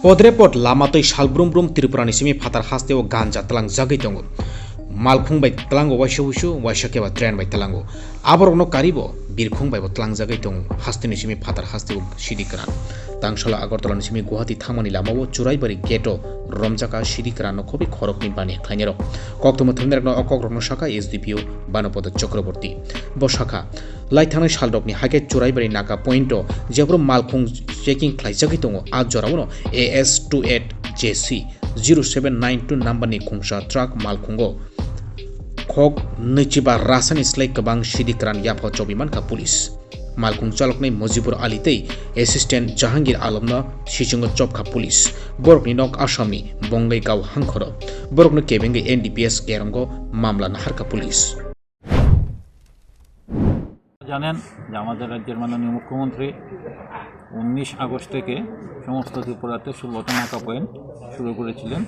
Podrepot lamatoi salbrum Tripurani simi fatar haste o ganja telang jagai tongo. Malkhung bai telango waishu waishake ba tren bai telango. Aborno karibo birkhung bai telang jagai tongo. Haste ni simi fatar haste o sidikran. Tangshala Agartala ni simi Guwahati thangmani lamao Churaibari geto Romjaka sidikran no khobi khorokni bani khlainero. Koktomo thumnerno okogrno shaka SDPO Banopod Chakraborty. Bo shaka Laithana Shaldokni hake Churaibari naka pointo jebro Malkhung checking khlaijagi tongo a jorawono AS28JC 0792 number ni khungsa truck Malkhungo khok nichiba rasani slai kabang sidikran yapho chobiman ka police Malkhung chaloknai Mujibur Ali tei assistant Jahangir Alamna Sichingo chopkha police borokni nok Asami Bongai gaw hangkhoro borokno kebenge NDPS kerango মামলা নাহারকা police জানেন যে আমাদের রাজ্যের মাননীয় মুখ্যমন্ত্রী 19 August থেকে সমস্ত ত্রিপুরাতে 16টা নাকা পয়েন্ট শুরু করেছিলেন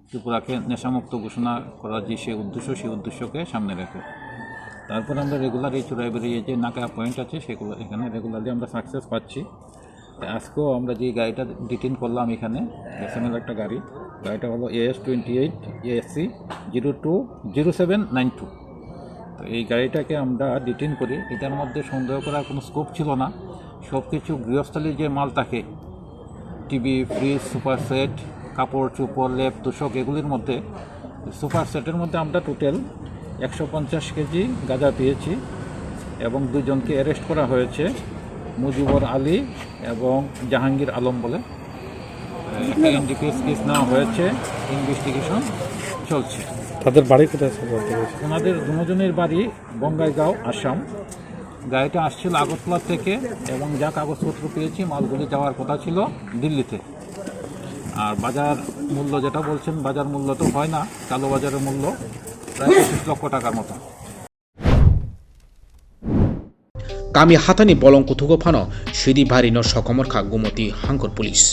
ত্রিপুরাকে নেশামুক্ত ঘোষণা করার যে সেই উদ্দেশ্যকে সামনে রেখে তারপর আমরা রেগুলার এই চুরাইবাড়ি যে নাকা পয়েন্ট আছে সেগুলো এখানে রেগুলারলি আমরা সাকসেস পাচ্ছি আজকেও আমরা যে গাড়িটা ডিটেইন করলাম এখানে এসএমএল একটা গাড়িটা হলো AS28ASC 020792 তো এই গাড়িটাকে আমরা ডিটেইন করি এটার মধ্যে সন্দেহ করার কোনো স্কোপ ছিল না সব কিছু গৃহস্থলীর যে মাল থাকে টিভি ফ্রিজ সুপার সেট কাপড় চোপড় লেপ তোষক এগুলির মধ্যে সুপার সেটের মধ্যে আমরা টোটাল 150 কেজি গাঁজা পেয়েছি এবং দুজনকে অ্যারেস্ট করা হয়েছে মুজিবুর আলী এবং জাহাঙ্গীর আলম বলে একটা NDPS কেস নেওয়া হয়েছে ইনভেস্টিগেশন চলছে তাদের বাড়ি কোথায় ওনাদের দুজনের বাড়ি বঙ্গাইগাঁও আসাম গাড়িটা আসছিল আগরতলা থেকে এবং যা কাগজপত্র পেয়েছি মালগুলি যাওয়ার কথা ছিল দিল্লিতে আর বাজার মূল্য যেটা বলছেন বাজার মূল্য তো হয় না কালো বাজারের মূল্য প্রায় 25 লক্ষ টাকার মতো Kami hatani bolong kutugo phano Shidi Bari no Sokomorkha Gumoti Hangkor Police.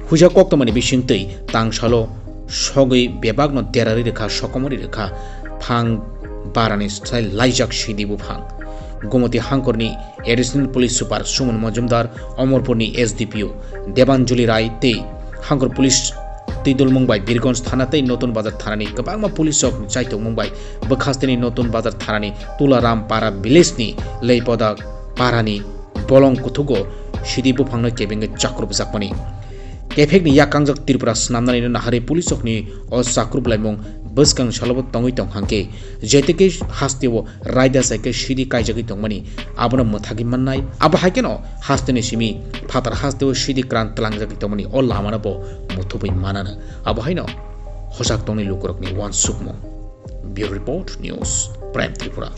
Huja koktomani bisingtei tangsalo sogoi bebagno derari rekha Sokomori rekha phang barani style laijak Shidi Buphang. Gumoti Hangkorni Additional Police Super Suman Majumdar Omorpurni SDPO Debanjuli Rai tei Hangkor Police Tidul Mumbai Birgonj Thanatei Notun Bazar Thanani Kabangma Police of Chaito Mumbai Bakhasteni Notun Bazar Thanani Tularam Para Bilesni Leipoda Parani Bolong Kutugo Shidi Buphangno kebenge chakrup zakmani Kefekni yakangjak Tripura snamnani nahare police okni o chakrup laimong beskang salobot tongoi tong hangke jeteke hastewo raida saike shidi kaijagi tongmani abona mothagi mannai aba haikeno hasteni simi phatar hastewo shidi kran tlangjagi tongmani o lamana bo muthubui manana aba haino hosak tongni lukurokni one sukmo Bureau Report News Prime Tripura